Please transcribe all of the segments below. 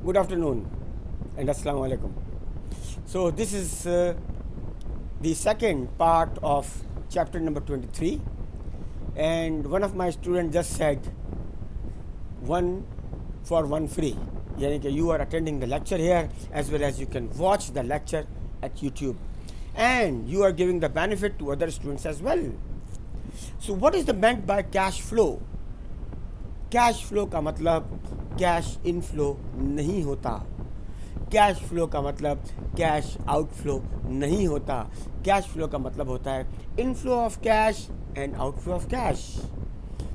Good afternoon and Assalamu alaikum. So this is the second part of chapter number 23, and one of my students just said 1 for 1 free. Yani कि you are attending the lecture here as well as you can watch the lecture at YouTube, and you are giving the benefit to other students as well. So what is the meant by cash flow? Cash flow का मतलब cash inflow नहीं होता. Cash flow का मतलब cash outflow नहीं होता. Cash flow का मतलब होता है inflow of cash and outflow of cash.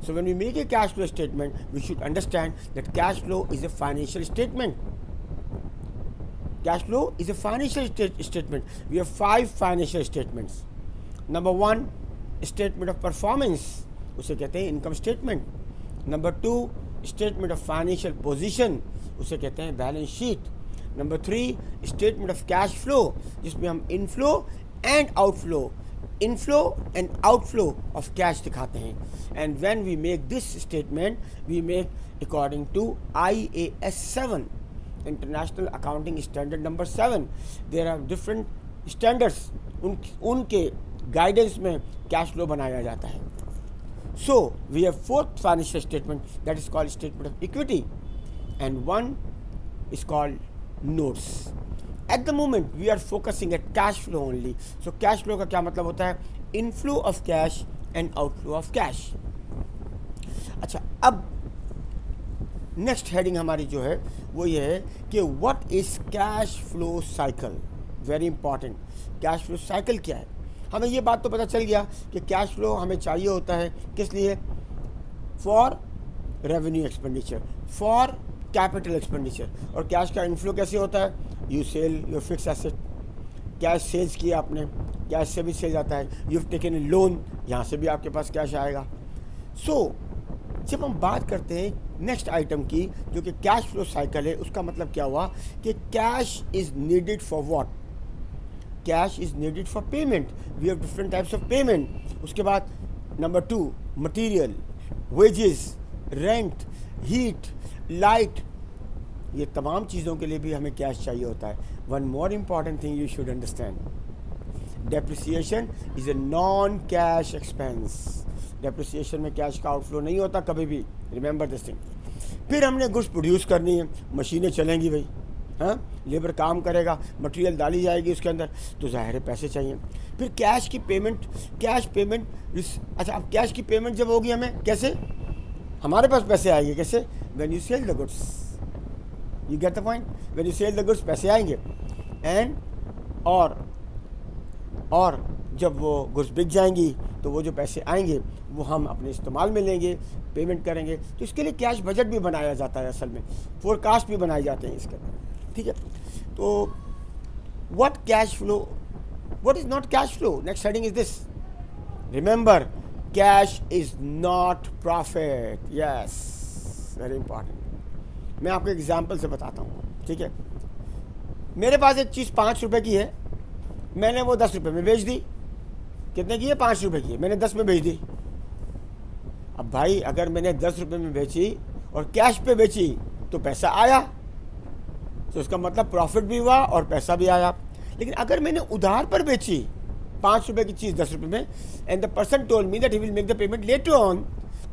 So when we make a cash flow statement, we should understand that cash flow is a financial statement. Cash flow is a financial statement. We have 5 financial statements. Number 1, statement of performance. उसे कहते हैं income statement. Number 2, statement of financial position. उसे कहते हैं balance sheet. Number 3, statement of cash flow, जिसमें हम inflow and outflow of cash दिखाते हैं. And when we make this statement, we make according to IAS 7, International Accounting Standard number 7. There are different standards. उनके guidance में cash flow बनाया जाता है. So we have 4th financial statement, that is called statement of equity, and one is called notes. At the moment we are focusing at cash flow only. So cash flow का क्या मतलब होता है? Inflow of cash and outflow of cash. अच्छा, अब next heading हमारी जो है वो ये है कि what is cash flow cycle. Very important. Cash flow cycle क्या है? हमें ये बात तो पता चल गया कि कैश फ्लो हमें चाहिए होता है किस लिए? For revenue expenditure, for capital expenditure. और कैश का इनफ्लो कैसे होता है? You sell your fix asset. Cash sales किया आपने, कैश से भी सेल जाता है. You have taken a loan, यहाँ से भी आपके पास कैश आएगा. सो जब हम बात करते हैं नेक्स्ट आइटम की जो कि कैश फ्लो साइकिल है, उसका मतलब क्या हुआ कि cash is needed for what? Cash is needed for payment. We have different types of payment. उसके बाद number 2, material, wages, rent, heat, light, ये तमाम चीज़ों के लिए भी हमें कैश चाहिए होता है. One more important thing you should understand, depreciation is a non cash expense. Depreciation में कैश का आउटफ्लो नहीं होता कभी भी. Remember this thing. फिर हमने गुड्स प्रोड्यूस करनी है, मशीनें चलेंगी भाई, हाँ, लेबर काम करेगा, मटेरियल डाली जाएगी उसके अंदर, तो ज़ाहिर है पैसे चाहिए. फिर कैश की पेमेंट, अच्छा, अब कैश की पेमेंट जब होगी हमें कैसे? हमारे पास पैसे आएंगे कैसे? When you sell the goods. You get the point? When you sell the goods पैसे आएंगे. एंड और जब वो गुड्स बिक जाएंगी तो वो जो पैसे आएंगे वो हम अपने इस्तेमाल में लेंगे, पेमेंट करेंगे. तो इसके लिए कैश बजट भी बनाया जाता है, असल में फोरकास्ट भी बनाए जाते हैं इसके अंदर. ठीक है. तो what cash flow, what is not cash flow? Next heading is this. Remember, cash is not profit. Yes, very important. मैं आपको एग्जांपल से बताता हूँ. ठीक है, मेरे पास एक चीज़ 5 रुपए की है, मैंने वो 10 रुपए में बेच दी. कितने की है? 5 रुपए की है, मैंने 10 में बेच दी. अब भाई अगर मैंने 10 रुपए में बेची और कैश पे बेची तो पैसा आया, तो उसका मतलब प्रॉफिट भी हुआ और पैसा भी आया. लेकिन अगर मैंने उधार पर बेची 5 रुपए की चीज़ 10 रुपए में, and the person told me that he will make the payment later on,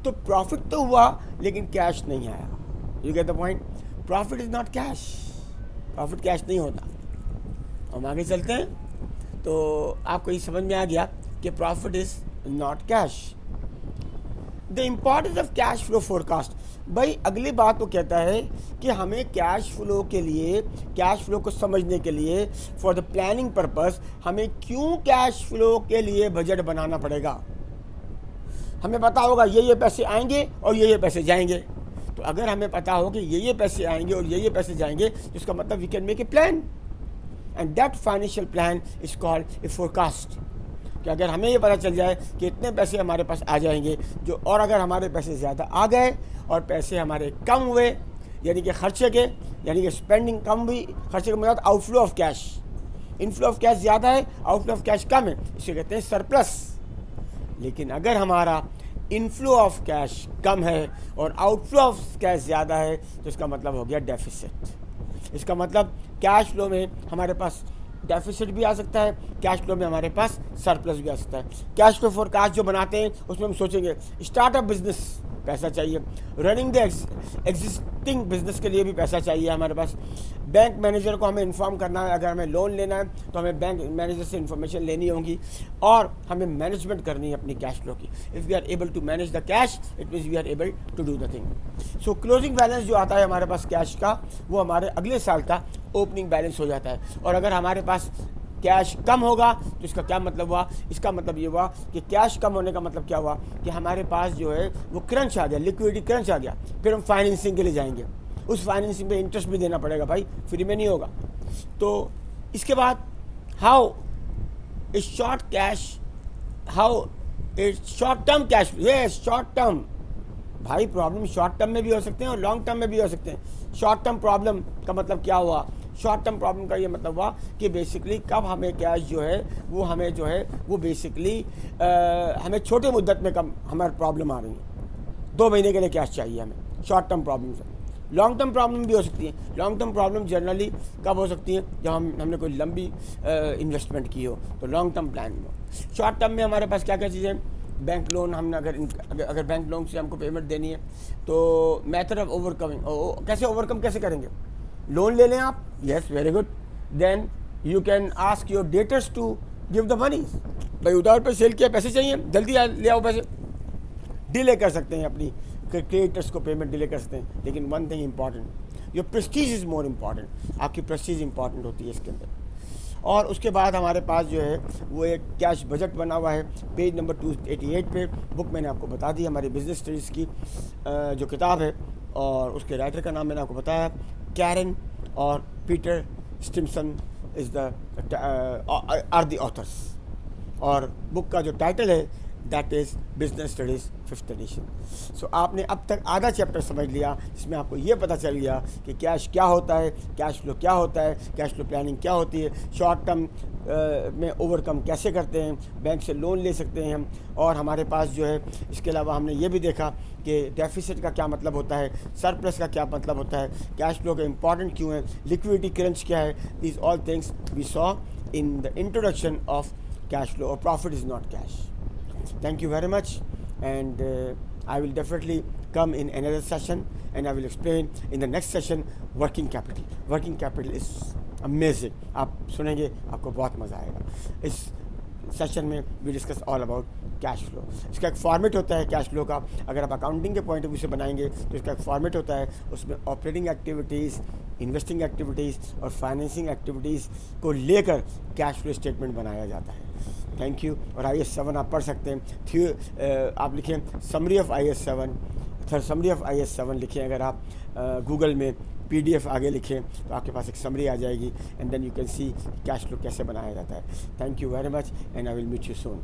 तो प्रॉफिट तो हुआ लेकिन कैश नहीं आया. You get the point? Profit is not cash. Profit cash नहीं होता. हम आगे चलते हैं तो आपको ये समझ में आ गया कि profit is not cash. The importance of cash flow forecast. भाई अगली बात वो कहता है कि हमें कैश फ्लो के लिए, कैश फ्लो को समझने के लिए, फॉर द प्लानिंग पर्पस, हमें क्यों कैश फ्लो के लिए बजट बनाना पड़ेगा. हमें पता होगा ये पैसे आएंगे और ये पैसे जाएंगे. तो अगर हमें पता हो कि ये पैसे आएंगे और ये पैसे जाएंगे, तो इसका मतलब we can make a plan, and that financial plan is called a forecast. कि अगर हमें ये पता चल जाए कि इतने पैसे हमारे पास आ जाएंगे, जो, और अगर हमारे पैसे ज़्यादा आ गए और पैसे हमारे कम हुए, यानी कि खर्चे के, यानी कि स्पेंडिंग कम हुई, खर्चे के मतलब outflow of cash. Inflow of cash ज़्यादा है, आउटफ्लो ऑफ कैश कम है, इसे कहते हैं सरप्लस. लेकिन अगर हमारा इनफ्लो ऑफ कैश कम है और आउटफ्लो ऑफ कैश ज़्यादा है, तो इसका मतलब हो गया डेफिसिट. इसका मतलब कैश फ्लो में हमारे पास डेफिसिट भी आ सकता है, कैश फ्लो में हमारे पास सरप्लस भी आ सकता है। कैश फ्लो फोरकास्ट जो बनाते हैं उसमें हम सोचेंगे स्टार्टअप बिजनेस पैसा चाहिए, रनिंग द एग्जिस्टिंग बिजनेस के लिए भी पैसा चाहिए हमारे पास, बैंक मैनेजर को हमें इन्फॉर्म करना है, अगर हमें लोन लेना है तो हमें बैंक मैनेजर से इन्फॉर्मेशन लेनी होगी, और हमें मैनेजमेंट करनी है अपनी कैश फ्लो की। If we are able to manage the cash it means we are able to do the thing. So closing balance जो आता है हमारे पास कैश का, वो हमारे अगले साल का ओपनिंग बैलेंस हो जाता है। और अगर हमारे पास कैश कम होगा तो इसका क्या मतलब हुआ, इसका मतलब ये हुआ कि कैश कम होने का मतलब क्या हुआ कि हमारे पास जो है वो क्रंच आ गया, लिक्विडिटी क्रंच आ गया। फिर हम फाइनेंसिंग के लिए जाएंगे, उस फाइनेंसिंग पे इंटरेस्ट भी देना पड़ेगा भाई, फ्री में नहीं होगा। तो इसके बाद how is short cash, how is short term cash, ये शॉर्ट टर्म भाई प्रॉब्लम शॉर्ट टर्म में भी हो सकते हैं और लॉन्ग टर्म में भी हो सकते हैं। शॉर्ट टर्म प्रॉब्लम का मतलब क्या हुआ, शॉर्ट टर्म प्रॉब्लम का ये मतलब हुआ कि बेसिकली कब हमें कैश जो है वो हमें जो है वो बेसिकली हमें छोटे मुद्दत में कम हमारी प्रॉब्लम आ रही है, 2 महीने के लिए कैश चाहिए हमें, शॉर्ट टर्म प्रॉब्लम से। लॉन्ग टर्म प्रॉब्लम भी हो सकती है। लॉन्ग टर्म प्रॉब्लम जनरली कब हो सकती है, जब हमने कोई लंबी इन्वेस्टमेंट की हो, तो लॉन्ग टर्म प्लान में हो। शॉर्ट टर्म में हमारे पास क्या क्या चीज़ें, बैंक लोन, हमने अगर बैंक लोन से हमको पेमेंट देनी है तो मेथड ऑफ ओवरकमिंग, कैसे ओवरकम कैसे करेंगे, लोन ले लें आप, yes very good, then you can ask your debtors to give the money. भाई उधार पर सेल किया, पैसे चाहिए, जल्दी ले आओ पैसे, डिले कर सकते हैं अपनी क्रिएटर्स को पेमेंट डिले कर सकते हैं। लेकिन one thing important, your Prestige is more important, आपकी प्रेस्टीज इंपॉर्टेंट होती है इसके अंदर। और उसके बाद हमारे पास जो है वो एक कैश बजट बना हुआ है, पेज नंबर 288 पे। बुक मैंने आपको बता दी, हमारी बिजनेस स्टडीज़ की जो किताब है, और उसके राइटर का नाम मैंने आपको बताया, कैरन और Peter Stimson is the are the authors. और बुक का जो टाइटल है that is business studies 5th edition. So आपने अब तक आधा चैप्टर समझ लिया, जिसमें आपको ये पता चल गया कि कैश क्या होता है, कैश फ्लो क्या होता है, कैश फ्लो प्लानिंग क्या होती है, शॉर्ट टर्म में ओवरकम कैसे करते हैं, बैंक से लोन ले सकते हैं हम, और हमारे पास जो है इसके अलावा हमने ये भी देखा कि डेफिसिट का क्या मतलब होता है, सरप्लस का क्या मतलब होता है, कैश फ्लो का इंपॉर्टेंट क्यों है, लिक्विडिटी क्रंच क्या है। These all things we saw in the introduction of cash flow, और profit is not cash. Thank you very much, and I will definitely come in another session and I will explain in the next session working capital. Working capital is amazing. आप सुनेंगे, आपको बहुत मज़ा आएगा। इस session में we discuss all about cash flow. इसका एक फॉर्मेट होता है कैश फ्लो का, अगर आप अकाउंटिंग के पॉइंट ऑफ व्यू से बनाएंगे तो इसका एक फॉर्मेट होता है, उसमें ऑपरेटिंग एक्टिविटीज़, इन्वेस्टिंग एक्टिविटीज़ और फाइनेंसिंग एक्टिविटीज़ को लेकर कैश फ्लो स्टेटमेंट बनाया जाता है। Thank you. और IAS 7 आप पढ़ सकते हैं, आप लिखें summary of IAS 7, summary of IAS 7 लिखें, अगर आप गूगल में PDF आगे लिखें तो आपके पास एक समरी आ जाएगी, and then you can see cash flow कैसे बनाया जाता है। Thank you very much and I will meet you soon.